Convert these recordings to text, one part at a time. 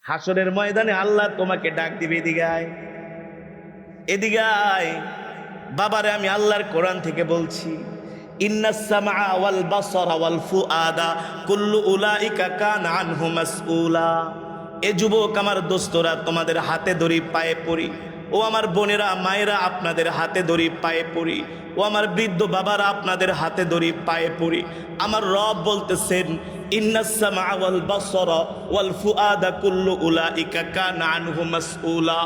হাসরের ময়দানে আল্লাহ তোমাকে ডাক দিবে, এদিকে আয়, এদিকে আয়। বাবারে, আমি আল্লাহর কোরআন থেকে বলছি, ইন্নাস সামআ ওয়াল বাসারা ওয়াল ফুআদা কুল্লু উলাইকা কানা আনহু মাসউলা। এ যুবক, আমার দোস্তরা, তোমাদের হাতে ধরি, পায়ে পড়ি। ও আমার বোনেরা, মায়েরা, আপনাদের হাতে ধরি, পায়ে পড়ি। ও আমার বৃদ্ধ বাবারা, আপনাদের হাতে ধরি, পায়ে পড়ি। আমার রব বলতেছেন, ইন্নাস সামআ ওয়াল বাসারা ওয়াল ফুআদা কুল্লু উলাইকা কানা আনহু মাসউলা।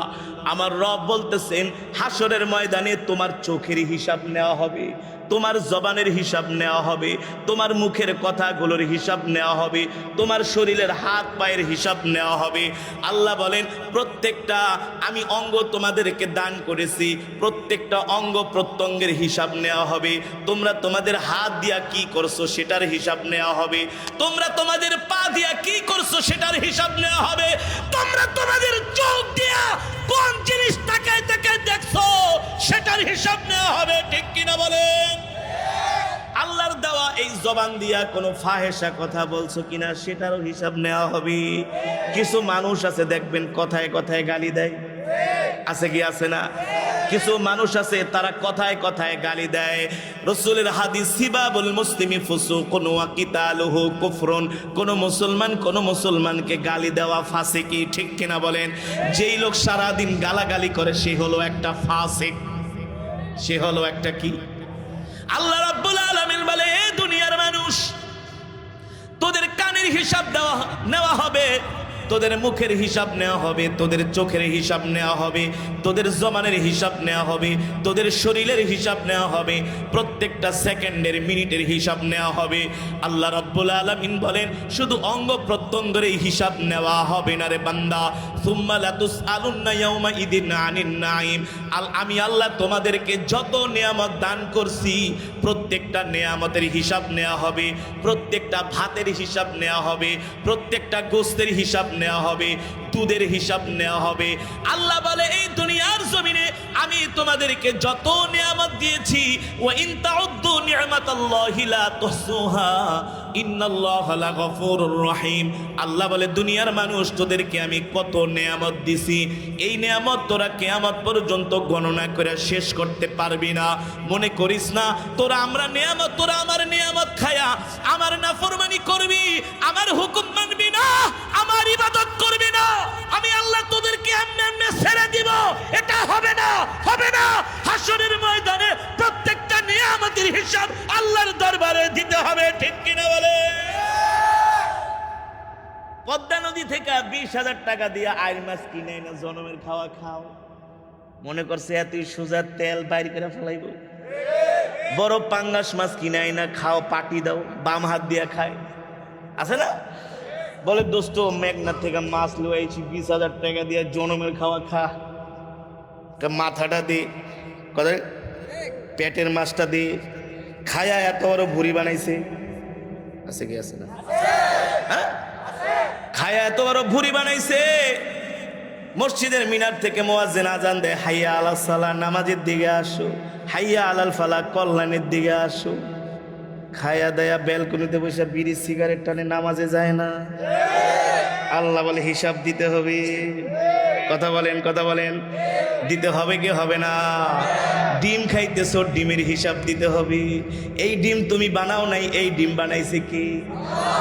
আমার রব বলতেছেন, হাসরের ময়দানে তোমার চোখের হিসাব নেওয়া হবে, তোমার জবানের হিসাব নেওয়া হবে, তোমার মুখের কথাগুলোর হিসাব নেওয়া হবে, তোমার শরীরের হাত পায়ের হিসাব নেওয়া হবে। আল্লাহ বলেন, প্রত্যেকটা আমি অঙ্গ তোমাদেরকে দান করেছি, প্রত্যেকটা অঙ্গ প্রত্যঙ্গের হিসাব নেওয়া হবে। তোমরা তোমাদের হাত দিয়া কি করছো সেটার হিসাব নেওয়া হবে, তোমরা তোমাদের পা দিয়া কি করছো সেটার হিসাব নেওয়া হবে, তোমরা তোমাদের চোখ দিয়া কোন জিনিস তাকায় তাকায় দেখছো সেটার হিসাব নেওয়া হবে। ঠিক কিনা বলেন? আল্লাহর দেওয়া এই জবান দিয়া কোনো ফাহেসা কথা বলছো কিনা সেটারও হিসাব নেওয়া হবে। কিছু মানুষ আছে দেখবেন কথায় কথায় গালি দেয়, আছে কি আছে না? কিছু মানুষ আছে তারা কথায় কথায় গালি দেয়। রাসূলের হাদিস, সিবাবুল মুসলিমি ফুসুকুন ওয়া কিতালুহু কুফরুন। কোন মুসলমানকে গালি দেওয়া ফাসিকি। ঠিক কিনা বলেন? যেই লোক সারা দিন গালাগালি করে সে হলো একটা ফাসিক, সে হলো একটা কি? আল্লাহ রাব্বুল আলামিন বলে, এ দুনিয়ার মানুষ, তোদের কানের হিসাব নেওয়া হবে, তোদের মুখের হিসাব নেওয়া হবে, তোদের চোখের হিসাব নেওয়া হবে, তোদের জবানের হিসাব নেওয়া হবে, তোদের শরীরের হিসাব নেওয়া হবে, প্রত্যেকটা সেকেন্ডের মিনিটের হিসাব নেওয়া হবে। আল্লাহ রাব্বুল আলামিন বলেন, শুধু অঙ্গ প্রত্যঙ্গের হিসাব নেওয়া হবে না রে বান্দা। সুম্মা লাতুসআলুন্না ইয়াউমা ইদিন আনিন নাঈম। আমি আল্লাহ তোমাদেরকে যত নিয়ামত দান করছি, প্রত্যেকটা নিয়ামতের হিসাব নেওয়া হবে, প্রত্যেকটা ভাতের হিসাব নেওয়া হবে, প্রত্যেকটা গোশতের হিসাব নেওয়া হবে, দুধের হিসাব নেওয়া হবে। আল্লাহ বলে, এই দুনিয়ার জমিনে আমি তোমাদেরকে যত নিয়ামত দিয়েছি, ওয়া ইন তাউদ্দু নি'মাতাল্লাহি লা তুহসুহা ইন্নাল্লাহা লাগফুরুর রহিম। আল্লাহ বলে, দুনিয়ার মানুষ, তোদেরকে আমি কত নিয়ামত দিছি, এই নিয়ামত তোরা কিয়ামত পর্যন্ত গণনা করে শেষ করতে পারবি না। মনে করিস না তোরা আমার নিয়ামত খায়া আমার নাফরমানি করবি, আমার হুকুম মানবি না, আমার ইবাদত করবি না, আমি আল্লাহ তোদেরকে এমনি ছেড়ে দিব। এটা হবে না, হবে না। হাসরের ময়দানে প্রত্যেকটা নিয়ামতের হিসাব আল্লাহর দরবারে দিতে হবে। ঠিক কিনা বলে? পদ্মা নদী থেকে 20,000 টাকা দিয়ে আইর মাছ কিনে না জনমের খাওয়া খাও, মনে করছে এতই সোজা তেল বাইর করে ফেলাইব। বড় পাঙ্গাস মাছ কিনে না খাও, পাটি দাও, বাম হাত দিয়ে খায়, আছে না? বলে, দোস্ত মেঘনা থেকে মাছ লুয়াইছি 20,000 টাকা দিয়ে, জনমের খাওয়া খা, মাথাটা দে, কথা পেটের মাছটা দে, খায়া এত বড় ভুড়ি বানাইছে, আছে কি আছে না? হ্যাঁ, খায়া এত বড় ভুড়ি বানাইছে। মসজিদের মিনার থেকে মুয়াজ্জিন আজান দেয়, হাইয়া আলাস সালাহ, নামাজের দিকে আসো, হাইয়া আলাল ফালাহ, কল্যাণের দিকে আসো। খায়া দেয়া ব্যালকনিতে বসে বিড়ি সিগারেট টানে, নামাজে যায় না। আল্লাহ বলে, হিসাব দিতে হবে। কথা বলেন, দিতে হবে কি হবে না? ডিম খাইতেছো, ডিমের হিসাব দিতে হবে। এই ডিম তুমি বানাও নাই, এই ডিম বানাইছে কি?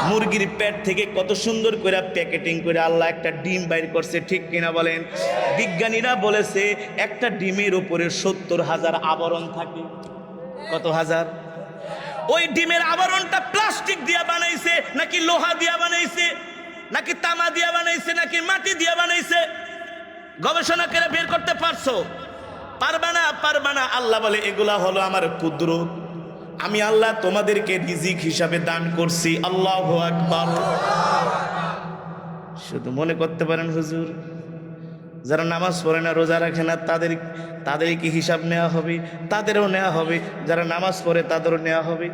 মুরগির পেট থেকে কত সুন্দর করে প্যাকেটিং করে আল্লাহ একটা ডিম বাইর করছে। ঠিক কিনা বলেন? বিজ্ঞানীরা বলেছে একটা ডিমের উপরে 70,000 আবরণ থাকে। কত হাজার? ওই ডিমের আবরণটা প্লাস্টিক দিয়া বানাইছে, নাকি লোহা দিয়া বানাইছে, নাকি তামা দিয়া বানাইছে, নাকি মাটি দিয়া বানাইছে? গবেষণা করে বের করতে পারছো? পারবা না। আল্লাহ বলে, এগুলা হলো আমার কুদরত, আমি আল্লাহ তোমাদেরকে রিজিক হিসাবে দান করছি। আল্লাহু আকবার। শুধু মনে করতে পারেন, হুজুর যারা নামাজ পড়ে না, রোজা রাখে না, তাদের কি হিসাব নেওয়া হবে? তাদেরও নেওয়া হবে। যারা নামাজ পড়ে তাদেরও নেওয়া হবে।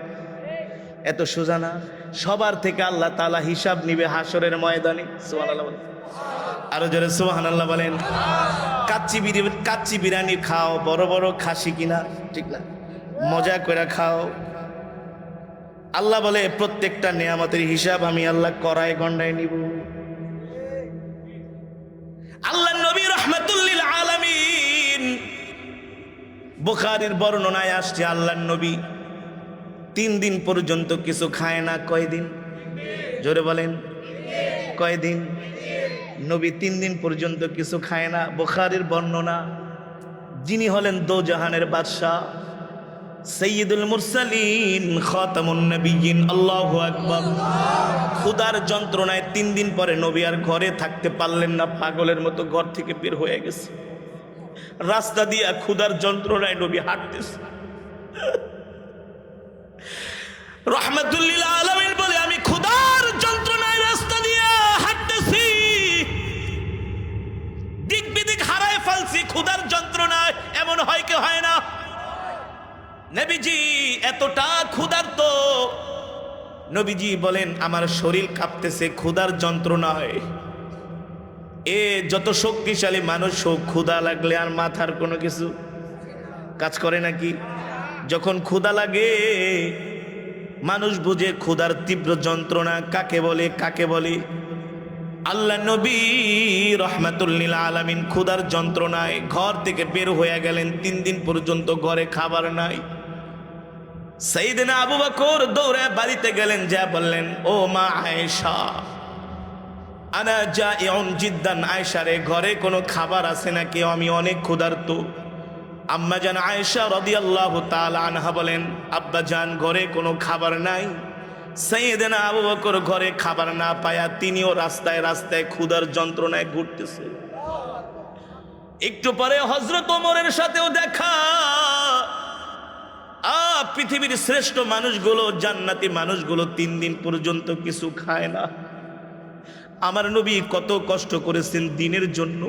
এত সোজা না। সবার থেকে আল্লাহ তাআলা হিসাব নিবে হাসরের ময়দানে। সুবহানাল্লাহ বলেন, আরো জোরে সুবহানাল্লাহ বলেন। কাচ্চি বিরিয়ানি খাও, বড় বড় খাসি কিনা, ঠিক না, মজা করে খাও। আল্লাহ বলে, প্রত্যেকটা নিয়ামতের হিসাব আমি আল্লাহ কড়ায় গন্ডায় নিব। আল্লাহর নবী রাহমাতুল লিল আলামিন, বুখারীর বর্ণনায় আসছে আল্লাহর নবী 3 দিন পর্যন্ত কিছু খায় না। কয়দিন? জোরে বলেন, কয়দিন? নবী 3 দিন পর্যন্ত কিছু খায় না। বুখারীর বর্ণনা। যিনি হলেন দোজাহানের বাদশা, সাইয়্যিদুল মুরসালিন, খাতামুন নবিয়্যিন, আল্লাহু আকবার। ক্ষুধার যন্ত্রণায় 3 দিন পরে নবী আর ঘরে থাকতে পারলেন না, পাগলের মতো ঘর থেকে বের হয়ে গেছে। রাস্তা দিয়া ক্ষুধার যন্ত্রণায় নবী হাঁটতেছে। রাহমাতুল লিল আলামিন বলে, আমি ক্ষুধার যন্ত্রণায় রাস্তা দিয়া হাঁটতেছি, দিক বিদিক হারায় ফেলছি ক্ষুধার যন্ত্রণায়। এমন হয় কি হয় না? নবীজি এতটা ক্ষুধার্ত, নবীজি বলেন আমার শরীর কাঁপতেছে ক্ষুধার যন্ত্রণায়। এ যত শক্তিশালী মানুষ হোক, ক্ষুধা লাগলে আর মাথার কোনো কিছু কাজ করে নাকি? যখন ক্ষুধা লাগে মানুষ বুঝে ক্ষুধার তীব্র যন্ত্রণা কাকে বলে, কাকে বলে। আল্লাহ নবী রাহমাতুল লিল আলামিন ক্ষুধার যন্ত্রণায় ঘর থেকে বের হয়ে গেলেন। 3 দিন পর্যন্ত ঘরে খাবার নাই। সাইয়েদনা আবু বকর দৌড়ে বাড়িতে গেলেন, যা বললেন, ও মা আয়েশা, আনা জাইউন জিদ্দান, আয়েশা রে ঘরে কোনো খাবার আছে নাকি? আমি অনেক ক্ষুধার্ত। আম্মা জান আয়েশা রাদিয়াল্লাহু তাআলা আনহা বলেন, আব্বা জান ঘরে কোনো খাবার নাই। সাইয়েদনা আবু বকর ঘরে খাবার না পায়া তিনিও রাস্তায় রাস্তায় ক্ষুধার যন্ত্রণায় ঘুরতেছে। একটু পরে হযরত ওমরের সাথেও দেখা। পৃথিবীর শ্রেষ্ঠ মানুষগুলো, জান্নাতি মানুষগুলো 3 দিন পর্যন্ত কিছু খায় না। আমার নবী কত কষ্ট করেছেন দিনের জন্য।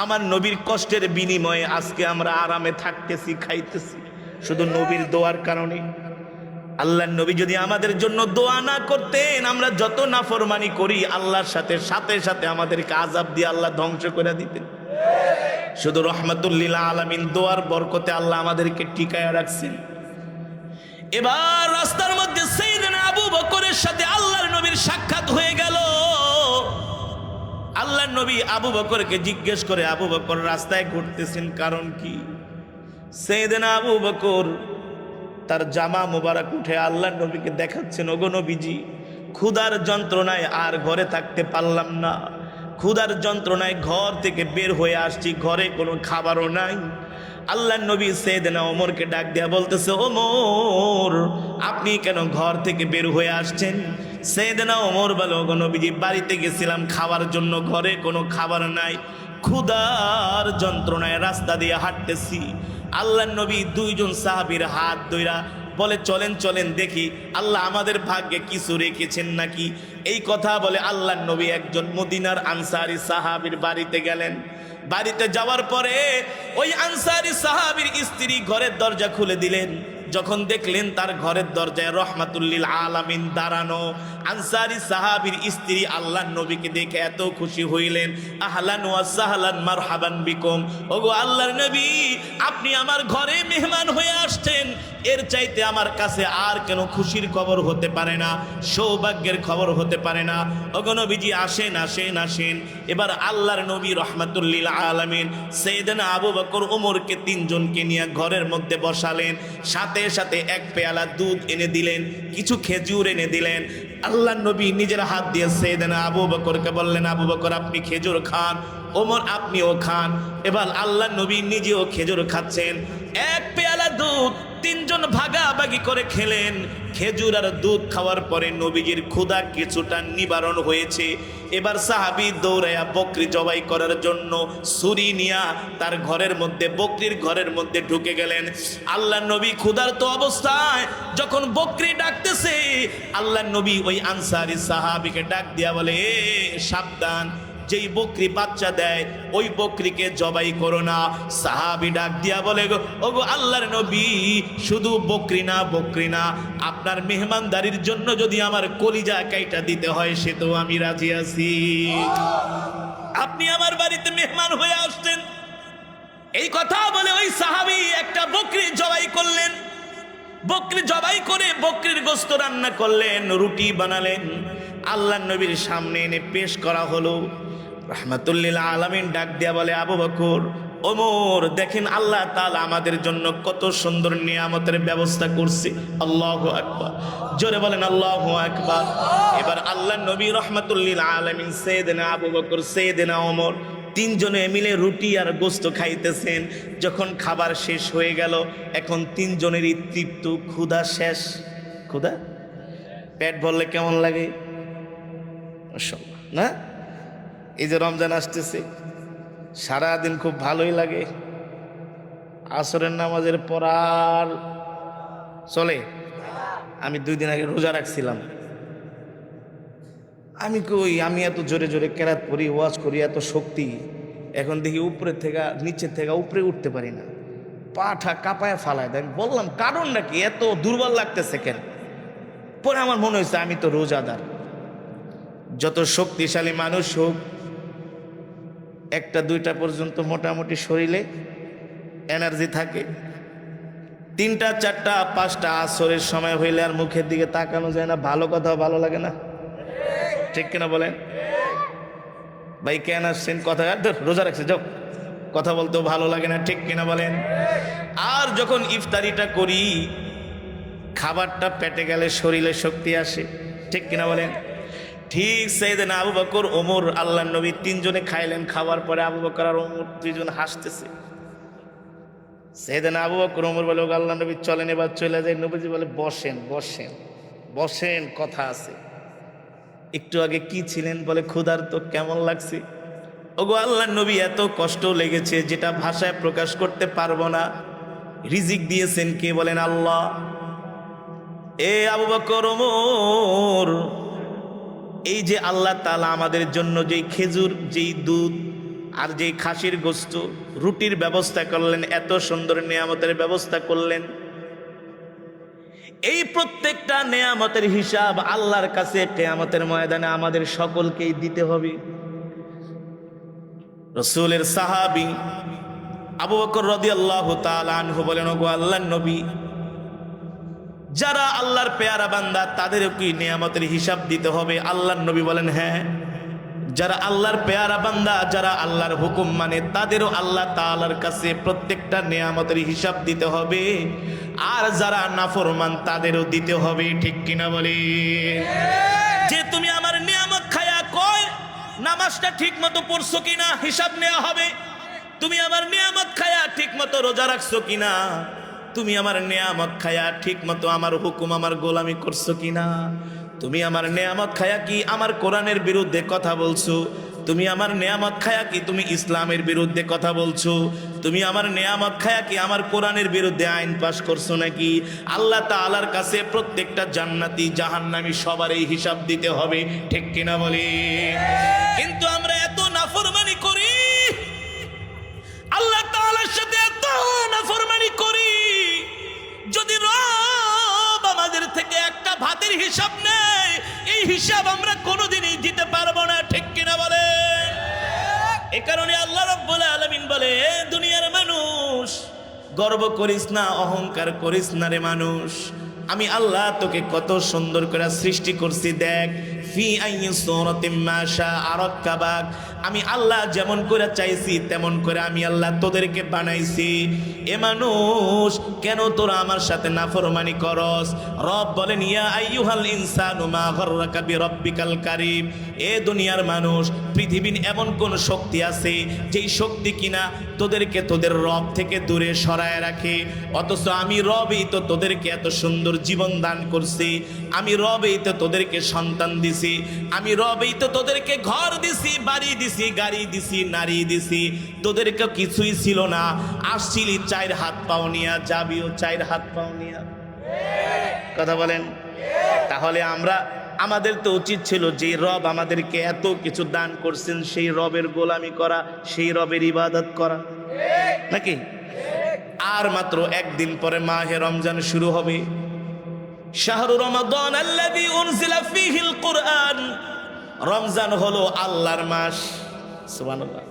আমার নবীর কষ্টের বিনিময়ে আজকে আমরা আরামে থাকতেছি, খাইতেছি, শুধু নবীর দোয়ার কারণে। আল্লাহর নবী যদি আমাদের জন্য দোয়া না করতেন, আমরা যত নাফরমানি করি আল্লাহর সাথে সাথে সাথে আমাদেরকে আযাব দিয়ে আল্লাহ ধ্বংস করে দিতেন। শুধু রাহমাতুল লিল আলামিন দোয়ার বরকতে আল্লাহ আমাদেরকে টিকায় রাখছেন। এবার রাস্তার মধ্যে সাইয়েদনা আবু বকরের সাথে আল্লাহর নবীর সাক্ষাৎ হয়ে গেল। আল্লাহর নবী আবু বকরকে জিজ্ঞেস করে, আবু বকর রাস্তায় ঘুরতেছেন কারণ কি? সাইয়েদনা আবু বকর তার জামা মোবারক উঠে আল্লাহর নবীকে দেখাচ্ছেন, ওগো নবীজি, ক্ষুধার যন্ত্রণায় আর ঘরে থাকতে পারলাম না, ক্ষুধার যন্ত্রণায় ঘর থেকে বের হয়ে আসছি, ঘরে কোনো খাবারও নাই। আল্লাহর নবী সাইয়েদনা ওমরকে ডাক দেয়া বলতেছে, ওমর আপনি কেন ঘর থেকে বের হয়ে আসছেন? সাইয়েদনা ওমর বলে, ওগো নবীজি, বাড়িতে গেছিলাম খাবার জন্য, ঘরে কোনো খাবার নাই, ক্ষুধার যন্ত্রণায় রাস্তা দিয়ে হাঁটতেছি। আল্লাহর নবী 2 জন সাহাবীর হাত ধইরা বলে, চলেন চলেন দেখি আল্লাহ আমাদের ভাগ্যে কিছু রেখেছেন নাকি। এই কথা বলে আল্লাহর নবী একজন মদিনার আনসারী সাহাবীর বাড়িতে গেলেন। বাড়িতে যাওয়ার পরে ওই আনসারী সাহাবীর স্ত্রী ঘরের দরজা খুলে দিলেন। যখন দেখলেন তার ঘরের দরজায় রাহমাতুল লিল আলামিন দাঁড়ানো, আনসারী সাহাবীর স্ত্রী আল্লাহর নবীকে দেখে এত খুশি হইলেন, আহলান ওয়া সাহলান মারহাবান বিকুম, ওগো আল্লাহর নবী, আপনি আমার ঘরে মেহমান হয়ে আসছেন, এর চাইতে আমার কাছে আর কেন খুশির খবর হতে পারে না, সৌভাগ্যের খবর হতে পারে না। ওগো নবীজি, আসেন আসেন আসেন। এবার আল্লাহর নবী রাহমাতুল লিল আলামিন সাইয়েদনা আবু বকর ওমরকে 3 জনকে নিয়ে ঘরের মধ্যে বসালেন। সাথে সাথে 1 পেয়ালা দুধ এনে দিলেন, কিছু খেজুর এনে দিলেন। আল্লাহর নবী নিজের হাত দিয়ে সাইয়েদনা আবু বকরকে বললেন, আবু বকর আপনি খেজুর খান, ওমর আপনিও খান। এবার আল্লাহর নবী নিজেও খেজুর খাচ্ছেন। 1 পেয়ালা দুধ 3 জন ভাগাভাগি করে খেলেন। খেজুর আর দুধ খাওয়ার পরে নবীজির ক্ষুধা কিছুটা নিবারণ হয়েছে। এবার সাহাবী দৌড়াইয়া বকরি জবাই করার জন্য ছুরি নিয়া তার ঘরের মধ্যে, বকরির ঘরের মধ্যে ঢুকে গেলেন। আল্লাহর নবী ক্ষুধার্ত অবস্থায় যখন বকরি ডাকতেছে, আল্লাহর নবী ওই আনসারী সাহাবীকে ডাক দিয়া বলে, এ সাবধান, যেই বকরি বাচ্চা দেয় ওই বকরিকে জবাই করো না। সাহাবী ডাক দিয়া বলে, ওগো আল্লাহর নবী, শুধু বকরি না, বকরি না, আপনার মেহমানদারির জন্য যদি আমার কলিজা কাইটা দিতে হয় সে তো আমি রাজি আছি। আপনি আমার বাড়িতে মেহমান হয়ে আসছেন। এই কথা বলে ওই সাহাবী একটা বকরি জবাই করলেন। বকরি জবাই করে বকরির গোশত রান্না করলেন, রুটি বানালেন, আল্লাহর নবীর সামনে এনে পেশ করা হলো। রাহমাতুল্লিল আলামিন ডাক দিয়া বলে, আবু বকর, ওমর, দেখেন আল্লাহ তাআলা আমাদের জন্য কত সুন্দর নিয়ামতের ব্যবস্থা করছে। আল্লাহু আকবার, জোরে বলেন আল্লাহু আকবার। এবার আল্লাহ নবী রাহমাতুল্লিল আলামিন সাইয়েদনা আবু বকর, সাইয়েদনা ওমর তিনজনে মিলে রুটি আর গোস্ত খাইতেছেন। যখন খাবার শেষ হয়ে গেল, এখন তিনজনেরই তৃপ্ত, ক্ষুধা শেষ। ক্ষুধা, পেট ভরলে কেমন লাগে মাশাআল্লাহ, না? এই যে রমজান আসতেছে, সারাদিন খুব ভালোই লাগে। আসরের নামাজের পর আর চলে। আমি 2 দিন আগে রোজা রাখছিলাম। আমি এত জোরে জোরে কেরাত পড়ি, ওয়াজ করি, এত শক্তি, এখন দেখি উপরের থেকে নিচের থেকে উপরে উঠতে পারি না, পাঠা কাঁপায় ফালায় দেয়। আমি বললাম কারণ নাকি এত দুর্বল লাগতেছে কেন? পরে আমার মনে হয়েছে আমি তো রোজাদার। যত শক্তিশালী মানুষ হোক, 1টা 2টা পর্যন্ত মোটামুটি শরীরে এনার্জি থাকে, 3টা 4টা 5টা আসরের সময় হইলে আর মুখের দিকে তাকানো যায় না, ভালো কথা ভালো লাগে না, ঠিক কিনা বলেন? ভাই কেন আসছেন? কথা রোজা রাখছে, যাও, কথা বলতেও ভালো লাগে না, ঠিক কিনা বলেন? আর যখন ইফতারিটা করি, খাবারটা পেটে গেলে শরীরে শক্তি আসে, ঠিক কিনা বলেন? ঠিক সাইয়েদনা আবু বকর, ওমর, আল্লাহর নবী তিনজনে খাইলেন। খাওয়ার পরে আবু বকর আর ওমর দুইজন হাসতেছে। সাইয়েদনা আবু বকর, ওমর বলে, ও আল্লাহর নবী চলেন এবার চলে যায়। নবীজি বলে, বসেন বসেন বসেন, কথা আছে। একটু আগে কি ছিলেন? বলে ক্ষুধার্ত, কেমন লাগছে? ওগো আল্লাহর নবী, এত কষ্ট লেগেছে যেটা ভাষায় প্রকাশ করতে পারবো না। রিজিক দিয়েছেন কে? বলেন আল্লাহ। এ আবু বকর, ওমর, এই যে আল্লাহ তাআলা আমাদের জন্য যেই খেজুর, যেই দুধ আর যেই খাসির গোস্ত, রুটির ব্যবস্থা করলেন, এত সুন্দর নিয়ামতের ব্যবস্থা করলেন, এই প্রত্যেকটা নিয়ামতের হিসাব আল্লাহর কাছে কিয়ামতের ময়দানে আমাদের সকলকেই দিতে হবে। রাসূলের সাহাবী আবু বকর রাদিয়াল্লাহু তাআলা আনহু বলেন, ওগো আল্লাহর নবী, যারা আল্লাহর পেয়ারা বান্দা তাদেরও কি নিয়ামতের হিসাব দিতে হবে? আল্লাহর নবী বলেন, হ্যাঁ, যারা আল্লাহর পেয়ারা বান্দা, যারা আল্লাহর হুকুম মানে, তাদেরও আল্লাহ তাআলার কাছে প্রত্যেকটা নিয়ামতের হিসাব দিতে হবে। আর যারা নাফরমান তাদেরও দিতে হবে, ঠিক কিনা বলে? যে তুমি আমার নিয়ামত খায়া কয় নামাজটা ঠিক মতো পড়ছো কিনা হিসাব নেওয়া হবে। তুমি আমার নিয়ামত খায়া ঠিক মতো রোজা রাখছো কিনা, তুমি আমার নিয়ামত খায়া ঠিক মতো আমার হুকুম, আমার গোলামি করছো কিনা, তুমি আমার নিয়ামত খায়া কি আমার কোরআনের বিরুদ্ধে কথা বলছো, তুমি আমার নিয়ামত খায়া কি তুমি ইসলামের বিরুদ্ধে কথা বলছো, তুমি আমার নিয়ামত খায়া কি আমার কোরআনের বিরুদ্ধে আইন পাশ করছো নাকি? আল্লাহ তাআলার কাছে প্রত্যেকটা জান্নাতি জাহান্নামী সবার এই হিসাব দিতে হবে, ঠিক কিনা বলি? কিন্তু আমরা এত নাফরমানি করি, আল্লাহ তাআলার সাথে এত নাফরমানি করি, যদি রব আমাদের থেকে একটা ভাতের হিসাব নেয়, এই হিসাব আমরা কোনোদিনই দিতে পারবো না, ঠিক কিনা বলেন? এ কারণে আল্লাহ রাব্বুল আলামিন বলে, দুনিয়ার মানুষ, গর্ব করিস না, অহংকার করিস না রে মানুষ। আমি আল্লাহ তোকে কত সুন্দর করে সৃষ্টি করছি, দেখ, ফি আইয়ি সূরাতিন মা শাআ রাক্কাবাক। আমি আল্লাহ যেমন করে চাইছি তেমন করে আমি আল্লাহ তোদেরকে বানাইছি। এ মানুষ, কেন তোরা আমার সাথে নাফরমানি করস? রব বলেন, ইয়া আইয়ুহাল ইনসানু মা গাররাকা বিরাব্বিকাল কারীম। এ দুনিয়ার মানুষ, পৃথিবীর এমন কোন শক্তি আছে যেই শক্তি কিনা তোদেরকে তোদের রব থেকে দূরে সরায় রাখে? অথচ আমি রবই তো তোদেরকে এত সুন্দর জীবন দান করছি, আমি রবই তো তোদেরকে সন্তান দিছি, আমি রবই তো তোদেরকে ঘর দিছি, বাড়ি দিছি, গাড়ি দিছি, নারী দিছি। তোদেরকে কিছুই ছিল না, আসছিলি 4 হাত পাও নিয়া, যাবিও 4 হাত পাও নিয়া। কথা বলেন? তাহলে আমাদের তো উচিত ছিল যে রব আমাদেরকে এত কিছু দান করছেন, সেই রবের গোলামি করা, সেই রবের ইবাদত করা, নাকি? আর মাত্র 1 দিন পরে মাহে রমজান শুরু হবে। শাহরু রমাদান আল্লাযী উনজিলা ফীহিল কুরআন। রমজান হলো আল্লাহর মাস। সুবহানাল্লাহ।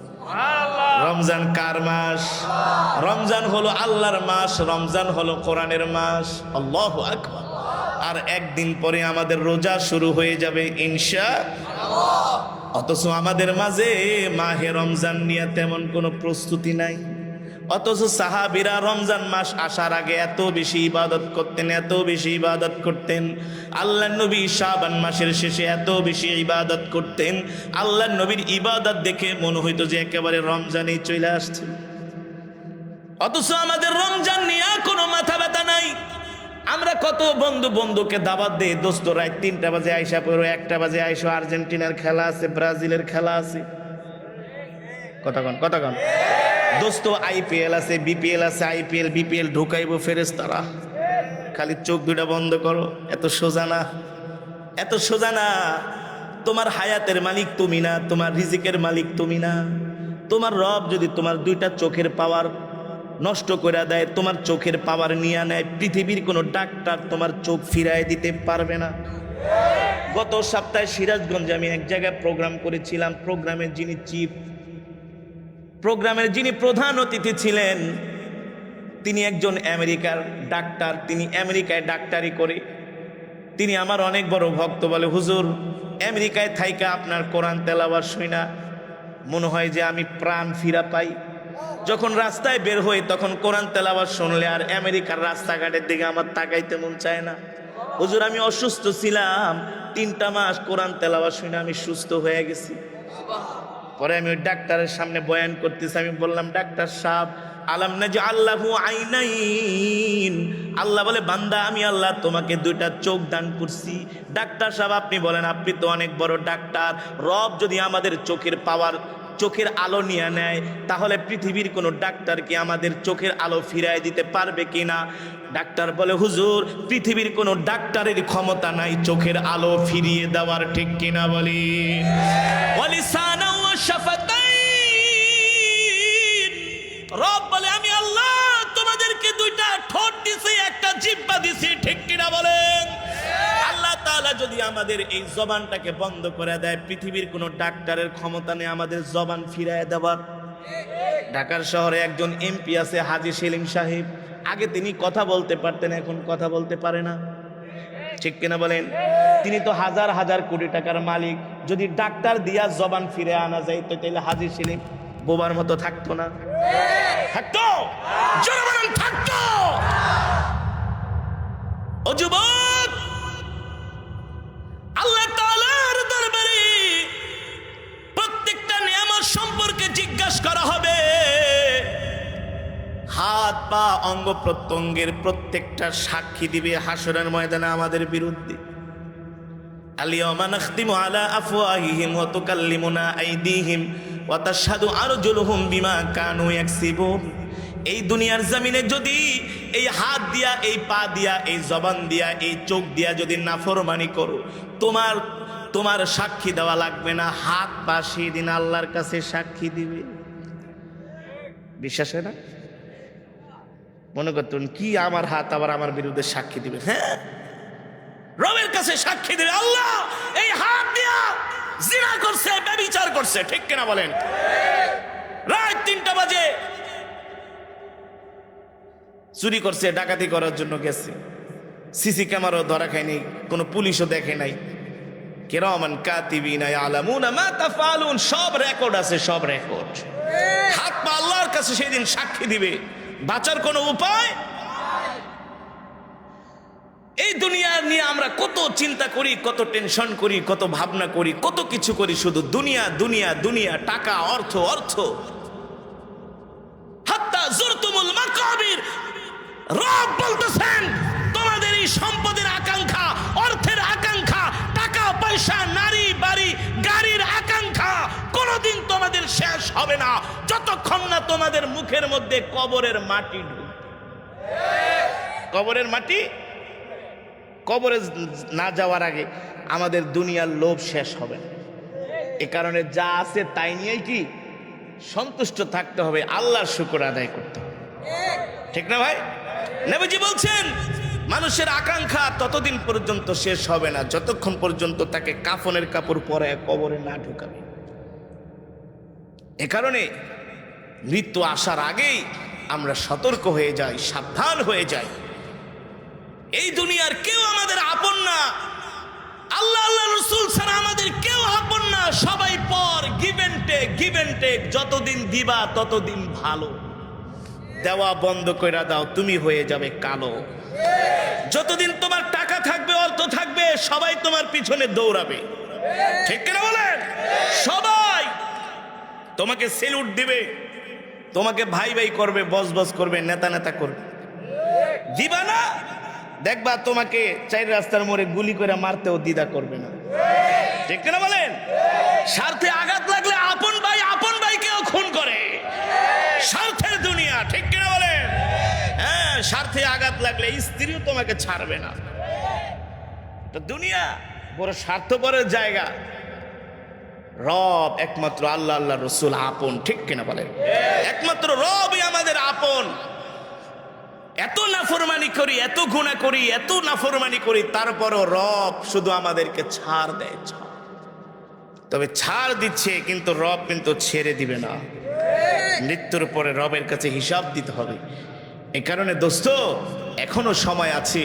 রমজান কার মাস? রমজান হলো আল্লাহর মাস, রমজান হলো কোরআনের মাস। আল্লাহু আকবার। আর 1 দিন পরে আমাদের রোজা শুরু হয়ে যাবে ইনশাআল্লাহ। অথচ আমাদের মাঝে মাহে রমজান নিয়ে তেমন কোনো প্রস্তুতি নাই। অথচ সাহাবীরা রমজান মাস আসার আগে এত বেশি ইবাদত করতেন, এত বেশি ইবাদত করতেন। আল্লাহর নবী শাবান মাসের শেষে এত বেশি ইবাদত করতেন, আল্লাহর নবীর ইবাদত দেখে মনে হইতো যে একেবারে রমজানেই চলে আসছে। অথচ আমাদের রমজান নিয়ে কোনো মাথা ব্যথা নাই। আমরা কত বন্ধুকে দাওয়াত দেই, দোস্ত রাত 3টা বাজে আইসা পড়ো, 1টা বাজে আইসো, আর্জেন্টিনার খেলা আছে, ব্রাজিলের খেলা আছে, কতক্ষণ দোস্ত আইপিএল আছে, বিপিএল আছে, আইপিএল বিপিএল ঢুকাইবো ফেরেশতারা, খালি চোখ দুটা বন্ধ করো। এত সোজা না, এত সোজা না। তোমার হায়াতের মালিক তুমি না, তোমার রিজিকের মালিক তুমি না। তোমার রব যদি তোমার 2টা চোখের পাওয়ার নষ্ট করে দেয়, তোমার চোখের পাওয়ার নিয়ে নেয়, পৃথিবীর কোনো ডাক্তার তোমার চোখ ফিরায় দিতে পারবে না। গত সপ্তাহে সিরাজগঞ্জে আমি এক জায়গায় প্রোগ্রাম করেছিলাম। প্রোগ্রামের যিনি প্রধান অতিথি ছিলেন তিনি একজন আমেরিকার ডাক্তার। তিনি আমেরিকায় ডাক্তারি করে। তিনি আমার অনেক বড় ভক্ত। বলে, হুজুর, আমেরিকায় থাইকা আপনার কোরআন তেলাওয়াত শুনা মনে হয় যে আমি প্রাণ ফিরা পাই। যখন রাস্তায় বের হই তখন কোরআন তেলাওয়াত শুনলে আর আমেরিকার রাস্তাঘাটের দিকে আমার তাকাইতে মন চায় না। হুজুর, আমি অসুস্থ ছিলাম, 3টা মাস কোরআন তেলাওয়াত শুনে আমি সুস্থ হয়ে গেছি। পরে আমি ওই ডাক্তারের সামনে বয়ান করতেছি। আমি বললাম, ডাক্তার সাহেব, আলাম নাজআল্লাহু আইনাইন, আল্লাহ বলে, বান্দা আমি আল্লাহ তোমাকে 2টা চোখ দান করছি। ডাক্তার সাহেব, আপনি বলেন, আপনি তো অনেক বড় ডাক্তার, রব যদি আমাদের চোখের পাওয়ার, চোখের আলো নিয়ে নেয়, তাহলে পৃথিবীর কোনো ডাক্তার কি আমাদের চোখের আলো ফিরায় দিতে পারবে কিনা? ডাক্তার বলে, হুজুর, পৃথিবীর কোনো ডাক্তারের ক্ষমতা নাই চোখের আলো ফিরিয়ে দেওয়ার, ঠিক কিনা বলি? ওয়ালিসানা ওয়া শাফাতাইন, রব বলে, আমি আল্লাহ তোমাদেরকে 2টা ঠোঁট দিছি, একটা জিহ্বা দিছি, ঠিক কিনা বলেন? আল্লাহ তাআলা যদি আমাদের এই জবানটাকে বন্ধ করে দেয়, পৃথিবীর কোনো ডাক্তারের ক্ষমতা নেই আমাদের জবান ফিরায় দেওয়ার। ঢাকার শহরে একজন এমপি আছে, হাজী সেলিম সাহেব। আগে তিনি কথা বলতে পারতেন, এখন কথা বলতে পারে না, ঠিক কিনা বলেন? তিনি তো হাজার হাজার কোটি টাকার মালিক। যদি ডাক্তার দিয়া জবান ফিরে আনা যায়, তো তাহলে হাজী সেলিম বোবার মতো থাকতো না? থাকতো? জোরে বলেন, থাকতো? ও যুবক, আল্লাহ তাআলার দরবারে প্রত্যেকটা নিয়ামত সম্পর্কে জিজ্ঞাসা করা হবে। হাত পা অঙ্গ প্রত্যঙ্গের প্রত্যেকটা সাক্ষী দিবে হাসরের ময়দানে আমাদের বিরুদ্ধে। আলিয়াউমা নাখতিমু আলা আফওয়াহিহিম ওয়া তুকাল্লিমুনা আইদিহিম ওয়া তাশহাদু আরজুলুহুম বিমা কানু ইয়াকসিবুন। এই দুনিয়ার জমিনে যদি এই হাত দিয়া, এই পা দিয়া, এই জবান দিয়া, এই চোখ দিয়া যদি নাফরমানি করো, তোমার সাক্ষী দেওয়া লাগবে না। হাত পা সেদিন আল্লাহর কাছে সাক্ষী দিবে। বিশ্বাস হয় না? মনে করতেন কি আমার হাত আবার আমার বিরুদ্ধে সাক্ষী দিবে? হ্যাঁ, রবের কাছে সাক্ষী দিবে। আল্লাহ এই হাত দিয়া জিনা করছে, ব্যভিচার করছে, ঠিক কিনা বলেন? রাত 3টা বাজে চুরি করছে, ডাকাতি করার জন্য গেছে, সিসি ক্যামেরাও ধরা খায়নি, কোনো পুলিশও দেখে নাই। কিরামান কাতিবিনা ইয়ালামুনা মা তাফআলুন, সব রেকর্ড আছে, সব রেকর্ড। হাত পা আল্লাহর কাছে সেদিন সাক্ষী দিবে। বাঁচার কোনো উপায়? এই দুনিয়া নিয়ে আমরা কত চিন্তা করি, কত টেনশন করি, কত ভাবনা করি, কত কিছু করি, শুধু দুনিয়া দুনিয়া দুনিয়া, টাকা, অর্থ অর্থ। হাত্তা জুরতুমুল মাকাবির, রব বলতেছেন তোমাদের এই সম্পদের আকাঙ্ক্ষা, অর্থের আকাঙ্ক্ষা, টাকা পয়সা, নারী বাড়ি গাড়ির আকাঙ্ক্ষা কোনোদিন তোমাদের শেষ হবে না, যতক্ষণ না তোমাদের মুখের মধ্যে কবরের মাটি ঢুকবে। কবরের মাটি, কবরে না যাওয়ার আগে আমাদের দুনিয়ার লোভ শেষ হবে না। এ কারণে যা আছে তাই নিয়েই কি সন্তুষ্ট থাকতে হবে, আল্লাহর শুকর আদায় করতে হবে, ঠিক না ভাই? নবীজি বলছেন মানুষের আকাঙ্ক্ষা ততদিন পর্যন্ত শেষ হবে না যতক্ষণ পর্যন্ত তাকে কাফনের কাপড় পরে কবরে না ঢুকাবে। এ কারণে মৃত্যু আসার আগেই আমরা সতর্ক হয়ে যাই, সাবধান হয়ে যাই। এই দুনিয়ার কেউ আমাদের আপন না, আল্লাহ আল্লাহ রাসূল ছাড়া আমাদের কেউ আপন না। সবাই পর, গিভ এন্ড টেক, যতদিন দিবা ততদিন ভালো, দেওয়া বন্ধ করে দাও, তুমি হয়ে যাবে কালো। যতদিন তোমার টাকা থাকবে, অর্থ থাকবে, সবাই তোমার পিছনে দৌড়াবে, ঠিক কিনা বলেন? সবাই তোমাকে সেলুট দিবে, তোমাকে ভাই ভাই করবে, বস বস করবে, নেতা নেতা করবে। দিবা না, দেখবা তোমাকে চার রাস্তার মোড়ে গুলি করে মারতেও দ্বিধা করবে না, ঠিক কিনা বলেন? স্বার্থে আঘাত লাগলে আপন ভাইকেও খুন করে, স্বার্থের দুনিয়া, ঠিক কিনা বলেন? হ্যাঁ, স্বার্থে আঘাত লাগলে স্ত্রীও তোমাকে ছাড়বে না। তো দুনিয়া বড় স্বার্থপরের জায়গা। রব একমাত্র আল্লাহ, আল্লাহ রসুল আপন, ঠিক কিনা বলেন? একমাত্র রবই আমাদের আপন। এত নাফরমানি করি, এত গুনাহ করি, এত নাফরমানি করি, তারপরও রব শুধু আমাদেরকে ছাড় দেয়, ছাড়। তবে ছাড় দিচ্ছে, কিন্তু রব কিন্তু ছেড়ে দিবে না। মৃত্যুর পরে রবের কাছে হিসাব দিতে হবে। এই কারণে দোস্ত, এখনো সময় আছে।